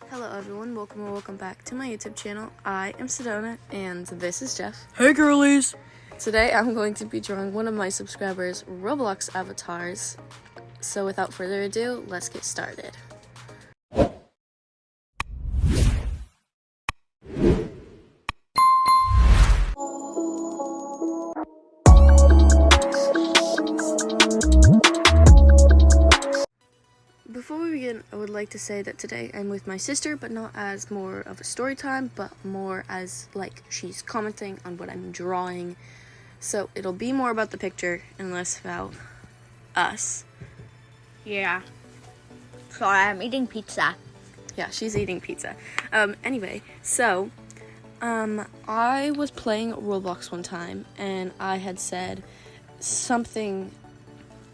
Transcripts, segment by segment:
Hello everyone, welcome back to my YouTube channel. I am Sedona and this is Jeff. Hey girlies! Today I'm going to be drawing one of my subscribers' Roblox avatars. So without further ado, let's get started. Before we begin, I would like to say that today I'm with my sister, but not as more of a story time, but more as like she's commenting on what I'm drawing. So it'll be more about the picture and less about us. Yeah. Sorry, I'm eating pizza. Yeah, she's eating pizza. Anyway, so I was playing Roblox one time and I had said something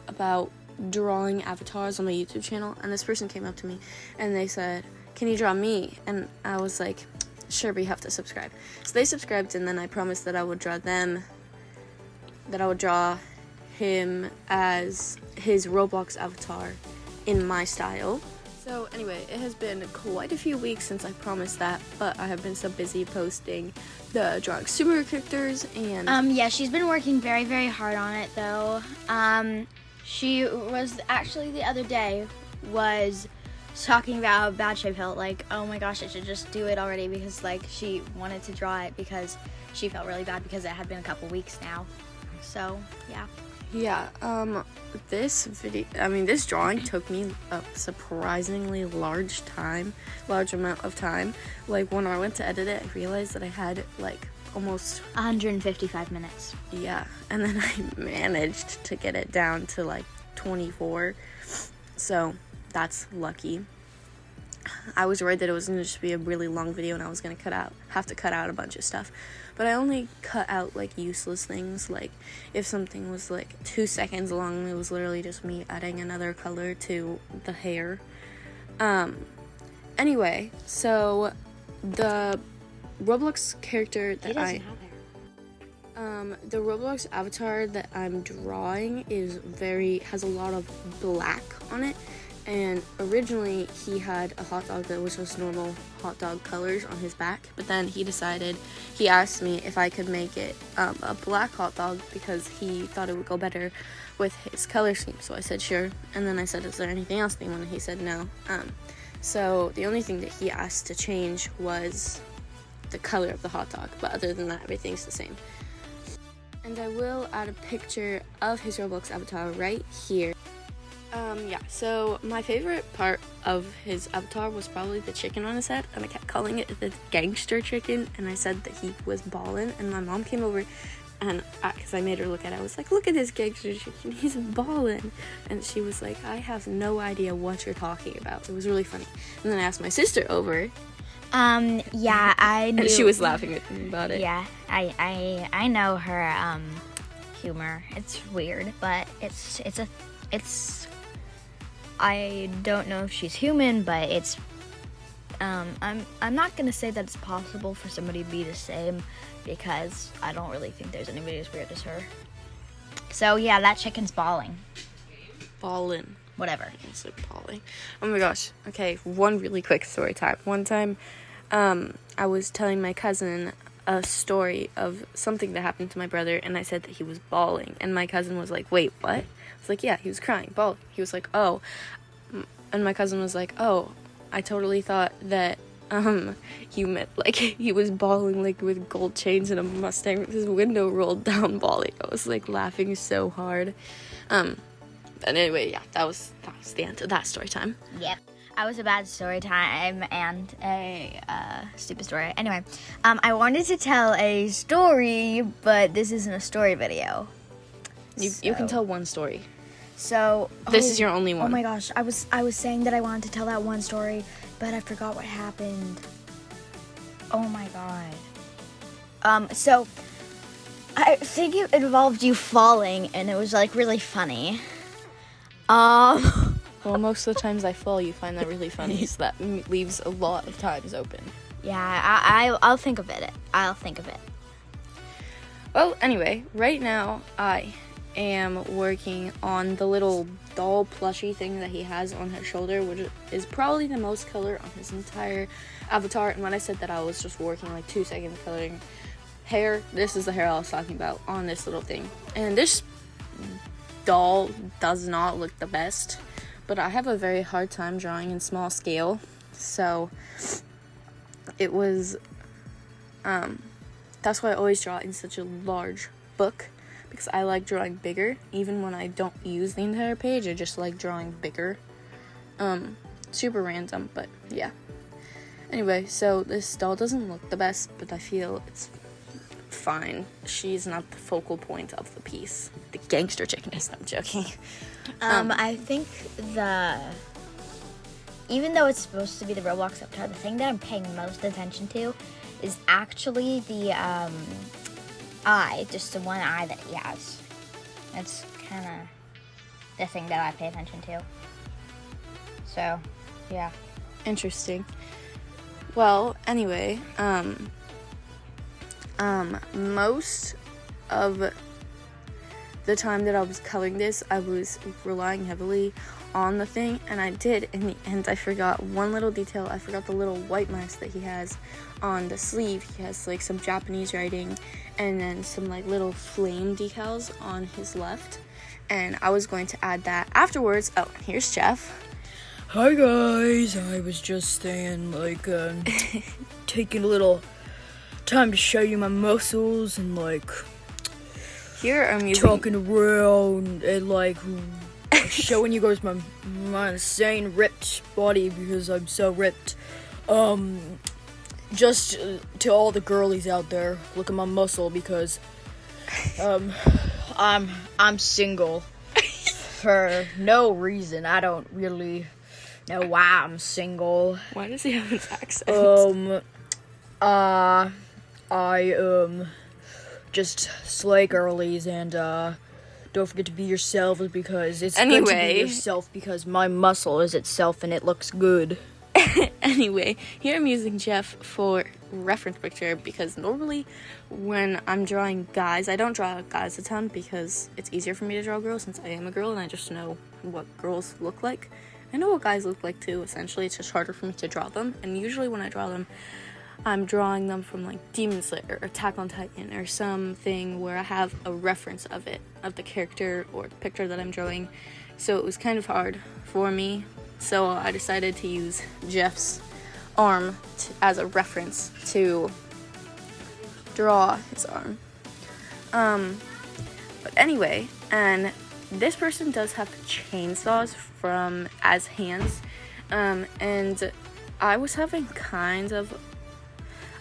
about drawing avatars on my YouTube channel, and this person came up to me and they said, "Can you draw me?" And I was like, "Sure, but you have to subscribe." So they subscribed, and then I promised that I would draw him as his Roblox avatar in my style. So anyway, it has been quite a few weeks since I promised that, but I have been so busy posting the drawing super characters and Yeah, she's been working very, very hard on it though. She was actually the other day was talking about how bad she felt, like, oh my gosh, I should just do it already, because like she wanted to draw it because she felt really bad because it had been a couple weeks now. So yeah. This drawing took me a surprisingly large amount of time. Like when I went to edit it, I realized that I had like almost 155 minutes. Yeah, and then I managed to get it down to like 24, so that's lucky. I was worried that it was going to just be a really long video and I was going to have to cut out a bunch of stuff, but I only cut out like useless things. Like if something was like 2 seconds long, it was literally just me adding another color to the hair. Anyway, so the Roblox character that the Roblox avatar that I'm drawing has a lot of black on it, and originally he had a hot dog that was just normal hot dog colors on his back, but then he asked me if I could make it a black hot dog because he thought it would go better with his color scheme. So I said sure, and then I said, "Is there anything else they want?" And he said no. So the only thing that he asked to change was the color of the hot dog, but other than that, everything's the same. And I will add a picture of his Roblox avatar right here. So my favorite part of his avatar was probably the chicken on his head, and I kept calling it the gangster chicken, and I said that he was ballin', and my mom came over, and because I made her look at it, I was like, "Look at this gangster chicken, he's ballin'," and she was like, "I have no idea what you're talking about." It was really funny. And then I asked my sister over. Yeah, I knew. And she was laughing with me about it. Yeah, I know her humor. It's weird, but it's I don't know if she's human, but it's I'm not gonna say that it's possible for somebody to be the same, because I don't really think there's anybody as weird as her. So yeah, that chicken's ballin'. Whatever. I said balling. Oh my gosh. Okay, one really quick story time. One time, I was telling my cousin a story of something that happened to my brother, and I said that he was bawling, and my cousin was like, "Wait, what?" I was like, "Yeah, he was crying, bawling." He was like, "Oh," and my cousin was like, "Oh, I totally thought that you meant like he was bawling like with gold chains and a Mustang with his window rolled down bawling." I was like laughing so hard. And anyway, yeah, that was the end of that story time. Yep. I was a bad story time and a stupid story. Anyway, I wanted to tell a story, but this isn't a story video. You can tell one story. So this is your only one. Oh my gosh, I was saying that I wanted to tell that one story, but I forgot what happened. Oh my god. So I think it involved you falling, and it was like really funny. Well, most of the times I fall, you find that really funny, so that leaves a lot of times open. Yeah, I'll think of it. I'll think of it. Well, anyway, right now I am working on the little doll plushie thing that he has on his shoulder, which is probably the most color on his entire avatar. And when I said that I was just working like 2 seconds coloring hair, this is the hair I was talking about on this little thing. And this doll does not look the best, but I have a very hard time drawing in small scale, so it was that's why I always draw in such a large book, because I like drawing bigger. Even when I don't use the entire page, I just like drawing bigger. Super random, but yeah. Anyway, so this doll doesn't look the best, but I feel it's fine. She's not the focal point of the piece. The gangster chicken is. I'm joking. I think even though it's supposed to be the Roblox avatar, the thing that I'm paying most attention to is actually the eye, just the one eye that he has. That's kind of the thing that I pay attention to. So, yeah. Interesting. Well, anyway, most of the time that I was coloring this, I was relying heavily on the thing, and I did. In the end, I forgot one little detail. I forgot the little white marks that he has on the sleeve. He has like some Japanese writing and then some like little flame decals on his left, and I was going to add that afterwards. Oh, here's Jeff. Hi guys, I was just saying, like, taking a little time to show you my muscles and, like, Here I'm using talking around and, like, showing you guys my insane ripped body because I'm so ripped. Just to all the girlies out there, look at my muscle because, I'm single for no reason. I don't really know why I'm single. Why does he have an accent? I just slay girlies and don't forget to be yourself because it's good to Anyway. be yourself because my muscle is itself and it looks good. Anyway, here I'm using Jeff for reference picture because normally when I'm drawing guys, I don't draw guys a ton because it's easier for me to draw girls since I am a girl and I just know what girls look like. I know what guys look like too, essentially. It's just harder for me to draw them. And usually when I draw them, I'm drawing them from like Demon Slayer or Attack on Titan or something where I have a reference of it, of the character or the picture that I'm drawing. So it was kind of hard for me. So I decided to use Jeff's arm as a reference to draw his arm. But anyway, and this person does have chainsaws as hands, and I was having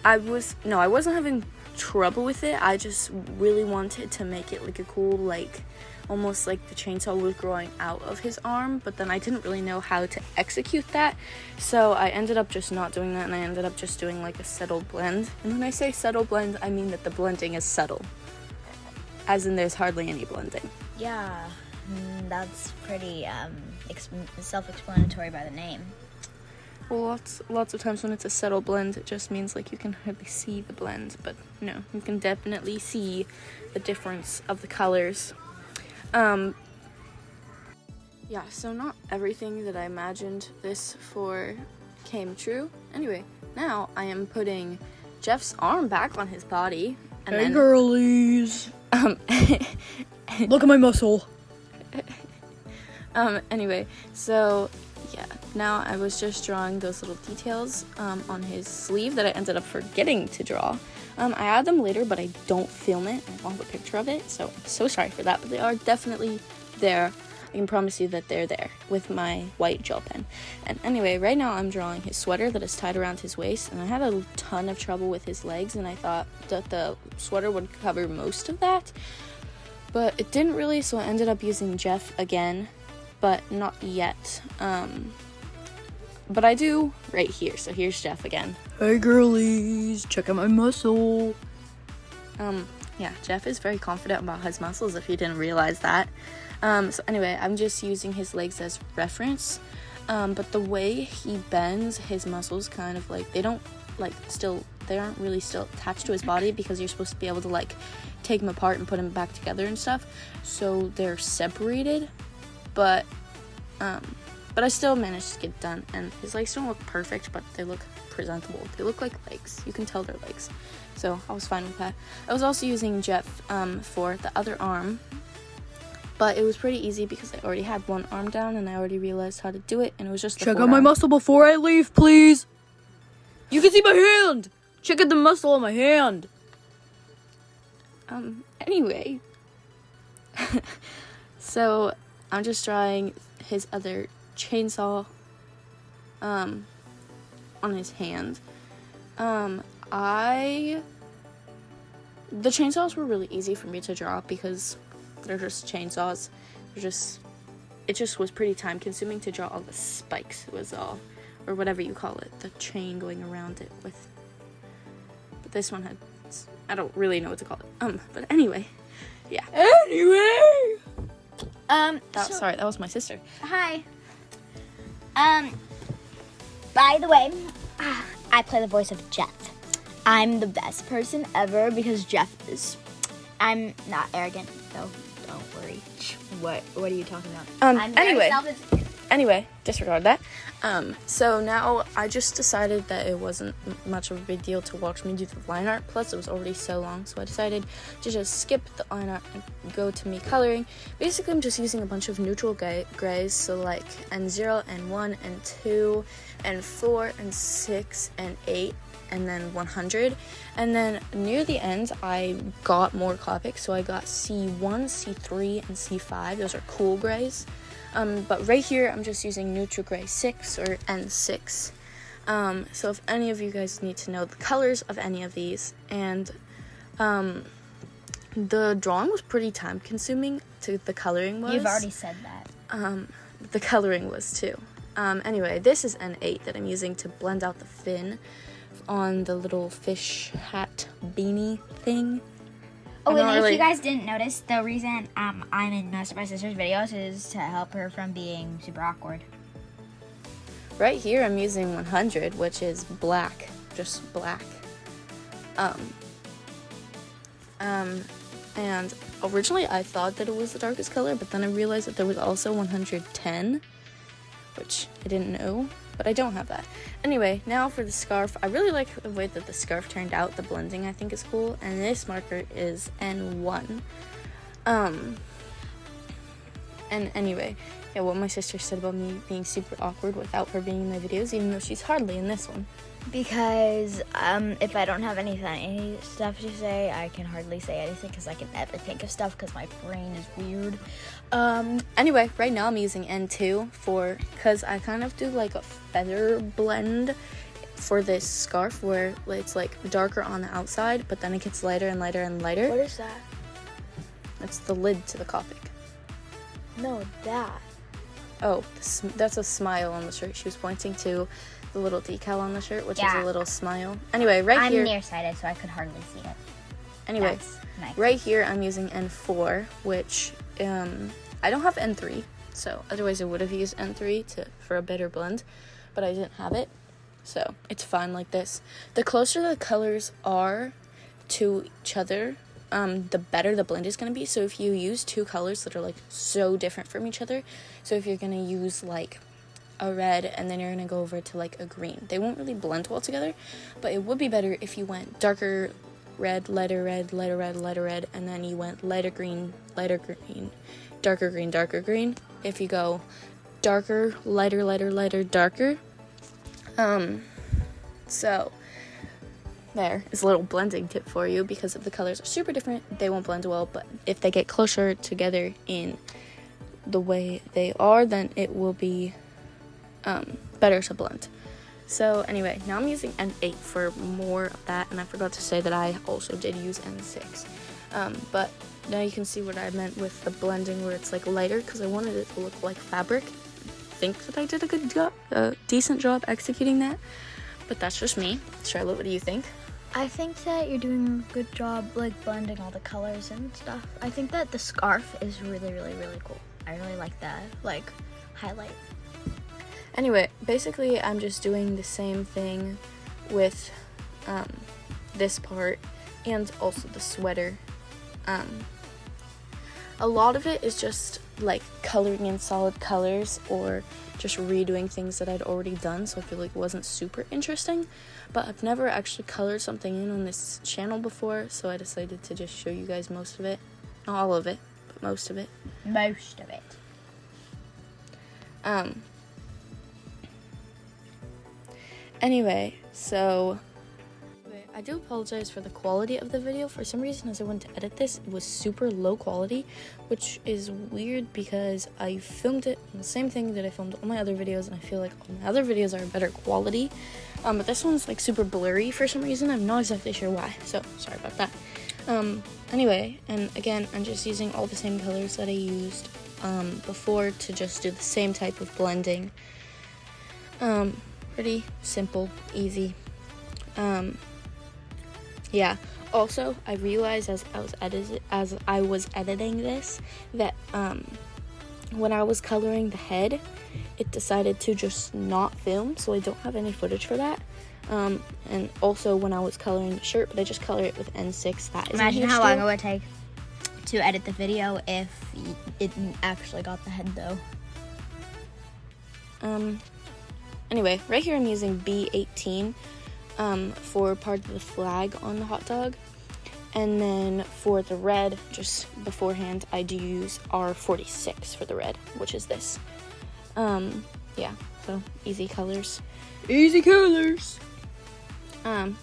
I wasn't having trouble with it. I just really wanted to make it like a cool, like almost like the chainsaw was growing out of his arm, but then I didn't really know how to execute that, so I ended up just not doing that, and I ended up just doing like a subtle blend. And when I say subtle blend, I mean that the blending is subtle, as in there's hardly any blending. Yeah, that's pretty self-explanatory by the name. Well, lots of times when it's a subtle blend, it just means like you can hardly see the blend, but no, you can definitely see the difference of the colors. Yeah, so not everything that I imagined this for came true. Anyway, now I am putting Jeff's arm back on his body, and Hey then girlies, look at my muscle. Anyway, so yeah, now I was just drawing those little details on his sleeve that I ended up forgetting to draw. I add them later, but I don't film it. I don't have a picture of it, so I'm so sorry for that, but they are definitely there. I can promise you that they're there with my white gel pen. And anyway, right now I'm drawing his sweater that is tied around his waist, and I had a ton of trouble with his legs, and I thought that the sweater would cover most of that, but it didn't really, so I ended up using Jeff again, but not yet. But I do right here, so here's Jeff again. Hey girlies, check out my muscle. Yeah, Jeff is very confident about his muscles, if you didn't realize that. So anyway, I'm just using his legs as reference. But the way he bends his muscles kind of like, they aren't really still attached to his body, because you're supposed to be able to like take him apart and put him back together and stuff. So they're separated, but I still managed to get it done, and his legs don't look perfect, but they look presentable. They look like legs. You can tell they're legs. So I was fine with that. I was also using Jet for the other arm, but it was pretty easy because I already had one arm down and I already realized how to do it, and it was just the Check out forearm. my muscle before I leave, please. You can see my hand. Check out the muscle on my hand. Anyway. So I'm just drawing his other chainsaw on his hand. The chainsaws were really easy for me to draw because they're just chainsaws. It just was pretty time consuming to draw all the spikes, was all, or whatever you call it, the chain going around it with. But this one had, I don't really know what to call it. But anyway, yeah. Anyway. Sorry, that was my sister. Hi. By the way, I play the voice of Jeff. I'm the best person ever because Jeff is. I'm not arrogant, so don't worry. What are you talking about? I'm very self-insecure. Anyway, disregard that. So now I just decided that it wasn't much of a big deal to watch me do the line art. Plus, it was already so long, so I decided to just skip the line art and go to me coloring. Basically, I'm just using a bunch of neutral grays, so like N0, N1, N2, N4, N6, N8, and then 100. And then near the end, I got more Copics, so I got C1, C3, and C5. Those are cool grays. But right here, I'm just using neutral gray 6 or N6. So if any of you guys need to know the colors of any of these, and the drawing was pretty time consuming, the coloring was. You've already said that. The coloring was too. Anyway, this is N8 that I'm using to blend out the fin on the little fish hat beanie thing. Oh, and if you guys didn't notice, the reason I'm in most of my sister's videos is to help her from being super awkward. Right here, I'm using 100, which is black, just black. And originally I thought that it was the darkest color, but then I realized that there was also 110, which I didn't know, but I don't have that. Anyway, now for the scarf. I really like the way that the scarf turned out. The blending, I think, is cool. And this marker is N1. And anyway, yeah, what my sister said about me being super awkward without her being in my videos, even though she's hardly in this one. Because if I don't have any stuff to say, I can hardly say anything because I can never think of stuff because my brain is weird. Anyway, right now I'm using N2 because I kind of do like a feather blend for this scarf where it's like darker on the outside, but then it gets lighter and lighter and lighter. What is that? It's the lid to the Copic. No, that. Oh, that's a smile on the shirt. She was pointing to the little decal on the shirt, which is a little smile. Anyway, I'm here... nearsighted, so I could hardly see it. Anyway, That's nice. right here I'm using N4, which I don't have N3, so otherwise I would have used N3 for a better blend, but I didn't have it, so it's fine like this. The closer the colors are to each other, the better the blend is going to be. So if you use two colors that are like so different from each other, so if you're going to use like a red and then you're going to go over to like a green, they won't really blend well together, but it would be better if you went darker red, lighter red, lighter red, lighter red, and then you went lighter green, darker green, darker green. If you go darker, lighter, lighter, lighter, darker. So there is a little blending tip for you, because if the colors are super different, they won't blend well, but if they get closer together in the way they are, then it will be better to blend. So anyway, now I'm using N8 for more of that, and I forgot to say that I also did use N6. But now you can see what I meant with the blending where it's like lighter, because I wanted it to look like fabric. I think that I did a good job, a decent job executing that, but that's just me. Charlotte, what do you think? I think that you're doing a good job like blending all the colors and stuff. I think that the scarf is really, really, really cool. I really like that, like, highlight. Anyway, basically I'm just doing the same thing with this part and also the sweater. A lot of it is just like coloring in solid colors or just redoing things that I'd already done, so I feel like it wasn't super interesting. But I've never actually colored something in on this channel before, so I decided to just show you guys most of it. Not all of it, but most of it. Most of it. Anyway, so I do apologize for the quality of the video. For some reason, as I went to edit this, it was super low quality, which is weird because I filmed it on the same thing that I filmed all my other videos, and I feel like all my other videos are better quality. But this one's like super blurry for some reason. I'm not exactly sure why, so sorry about that. Anyway, and again, I'm just using all the same colors that I used before to just do the same type of blending. Pretty simple, easy. Yeah. Also, I realized as I was editing this that when I was coloring the head, it decided to just not film, so I don't have any footage for that. And also when I was coloring the shirt, but I just color it with N6. That is Imagine how long it would take to edit the video if it actually got the head though. Anyway, right here I'm using B18 for part of the flag on the hot dog. And then for the red, just beforehand, I do use R46 for the red, which is this. Yeah, so easy colors. Easy colors! I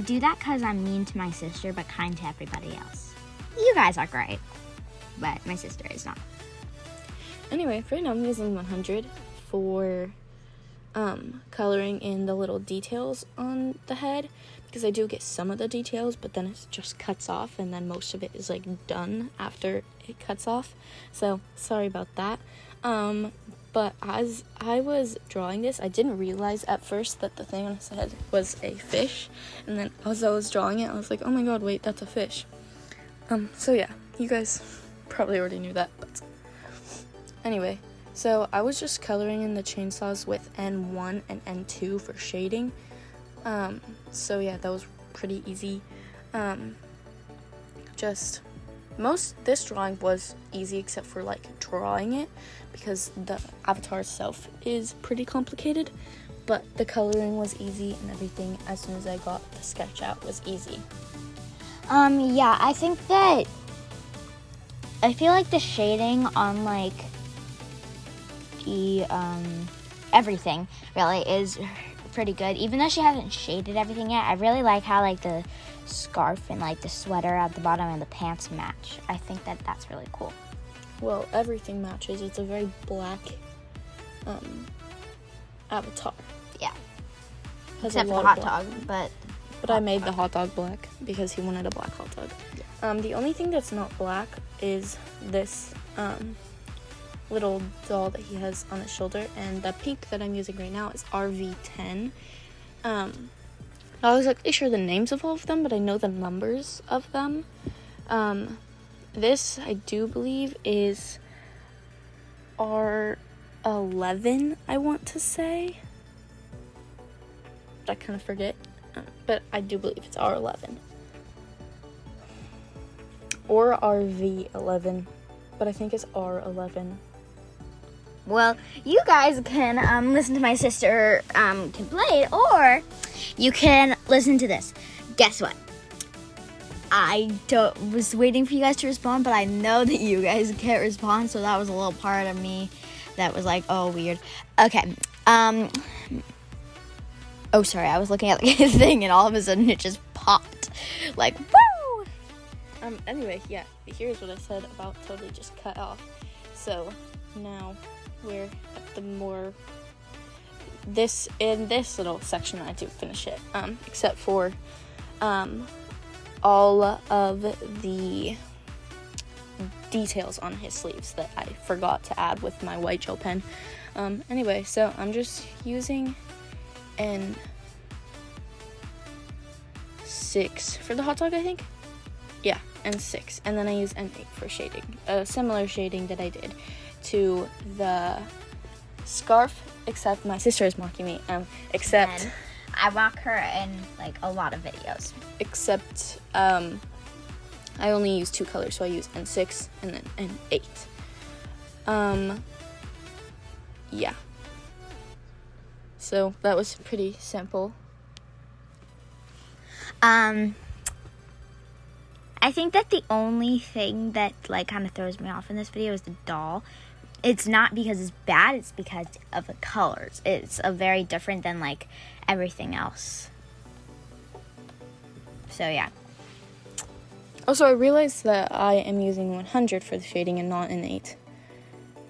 do that because I'm mean to my sister, but kind to everybody else. You guys are great, but my sister is not. Anyway, right now I'm using 100 for coloring in the little details on the head, because I do get some of the details, but then it just cuts off, and then most of it is like done after it cuts off, so sorry about that. But as I was drawing this, I didn't realize at first that the thing on his head was a fish, and then as I was drawing it, I was like, oh my god, wait, that's a fish. So yeah, you guys probably already knew that, but anyway. So I was just coloring in the chainsaws with N1 and N2 for shading. So yeah, that was pretty easy. This drawing was easy except for like drawing it, because the avatar itself is pretty complicated, but the coloring was easy and everything as soon as I got the sketch out was easy. Yeah, I think that I feel like the shading on like the everything really is pretty good. Even though she hasn't shaded everything yet, I really like how like the scarf and like the sweater at the bottom and the pants match. I think that that's really cool. Well, everything matches. It's a very black avatar. Yeah. Has Except a for the lot hot of black. dog, but I made the hot dog black because he wanted a black hot dog. Yeah. The only thing that's not black is this little doll that he has on his shoulder, and the pink that I'm using right now is RV10. Not exactly sure the names of all of them, but I know the numbers of them. This, I do believe, is R11, I want to say. I kind of forget, but I do believe it's R11. Or RV11, but I think it's R11. well, you guys can listen to my sister play it, or you can listen to this. Guess what? I was waiting for you guys to respond, but I know that you guys can't respond, so that was a little part of me that was like, oh, weird. Okay. Oh, sorry, I was looking at the thing, and all of a sudden it just popped. Like, woo! Anyway, yeah, here's what I said about totally just cut off. So, now we're at the more... in this little section, I do finish it, except for, all of the details on his sleeves that I forgot to add with my white gel pen. Anyway, so I'm just using N6 for the hot dog, I think. Yeah, N6, and then I use N8 for shading. A similar shading that I did to the scarf, except my sister is mocking me. Except And I mock her in like a lot of videos. except I only use 2 colors, so I use N6 and then N8. Yeah. So that was pretty simple. I think that the only thing that like kind of throws me off in this video is the doll. It's not because it's bad, it's because of the colors. It's very different than like everything else. So yeah. Also, I realized that I am using 100 for the shading and not an 8.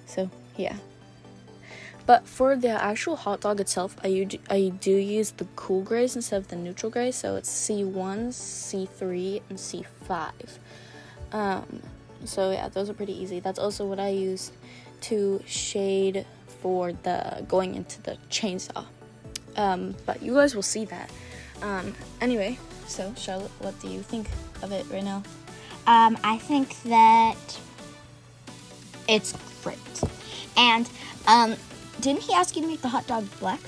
So, yeah. But for the actual hot dog itself, I do use the cool grays instead of the neutral grays. So it's C1, C3, and C5. So yeah, those are pretty easy. That's also what I used to shade for the going into the chainsaw. But you guys will see that. Anyway, so Charlotte, what do you think of it right now? I think that it's great. And didn't he ask you to make the hot dog black?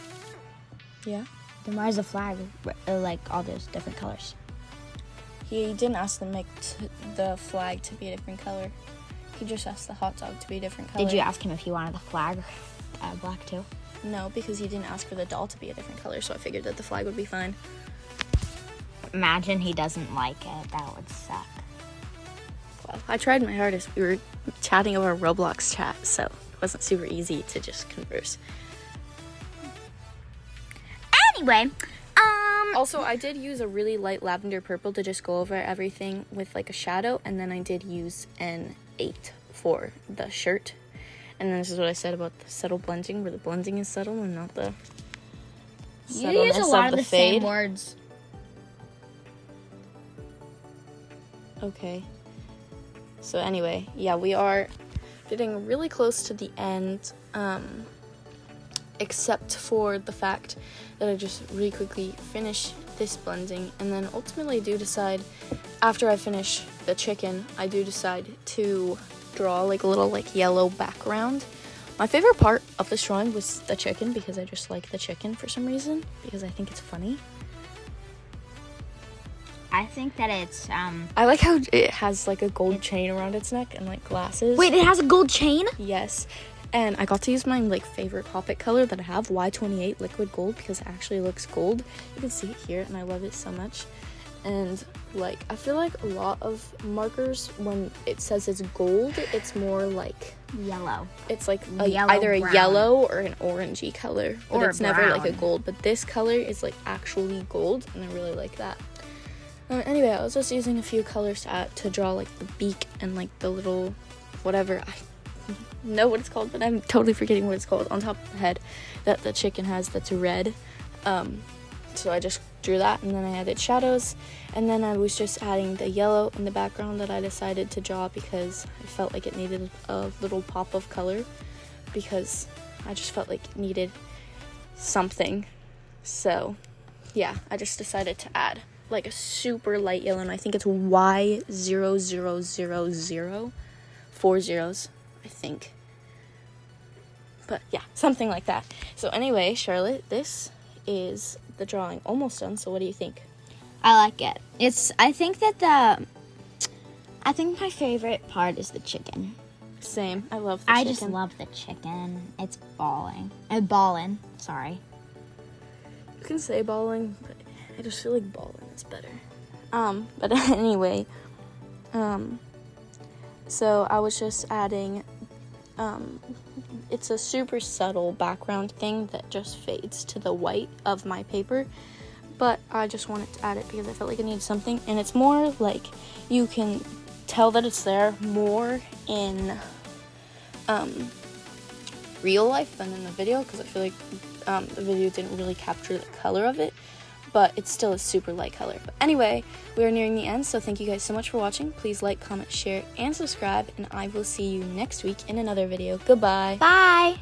Yeah. Then why is the flag like all those different colors? He didn't ask them to make the flag to be a different color. He just asked the hot dog to be a different color. Did you ask him if he wanted the flag black too? No, because he didn't ask for the doll to be a different color, so I figured that the flag would be fine. Imagine he doesn't like it. That would suck. Well, I tried my hardest. We were chatting over Roblox chat, so it wasn't super easy to just converse. Anyway, Also, I did use a really light lavender purple to just go over everything with like a shadow, and then I did use an 8 for the shirt. And then this is what I said about the subtle blending, where the blending is subtle and not the you use a lot of the same words. Okay. So anyway, yeah, we are getting really close to the end, except for the fact that I just really quickly finish this blending, and then ultimately I do decide, after I finish the chicken, I do decide to draw like a little like yellow background. My favorite part of this drawing was the chicken, because I just like the chicken for some reason, because I think it's funny. I think that it's I like how it has like a gold chain around its neck and like glasses. Wait, it has a gold chain? Yes. And I got to use my like favorite Copic color that I have, Y28 liquid gold, because it actually looks gold. You can see it here and I love it so much. And like I feel like a lot of markers, when it says it's gold, it's more like Yellow. it's like Yellow, either a brown. yellow or an orangey color, but Or it's never like a brown. gold. But this color is like actually gold, and I really like that. Anyway, I was just using a few colors to draw like the beak and like the little whatever, I know what it's called, but I'm totally forgetting what it's called, on top of the head that the chicken has that's red. So I just drew that, and then I added shadows, and then I was just adding the yellow in the background that I decided to draw because I felt like it needed a little pop of color, because I just felt like it needed something. So yeah, I just decided to add like a super light yellow, and I think it's Y0000, 4 zeros, I think. But yeah, something like that. So anyway, Charlotte, this is the drawing almost done. So what do you think? I like it. I think my favorite part is the chicken. Same. I love the I chicken. just love the chicken. It's ballin'. Sorry. You can say balling, but I just feel like balling is better. But anyway, so I was just adding, it's a super subtle background thing that just fades to the white of my paper, but I just wanted to add it because I felt like I needed something, and it's more like you can tell that it's there more in real life than in the video, because I feel like the video didn't really capture the color of it, but it's still a super light color. But anyway, we are nearing the end, so thank you guys so much for watching. Please like, comment, share, and subscribe, and I will see you next week in another video. Goodbye. Bye.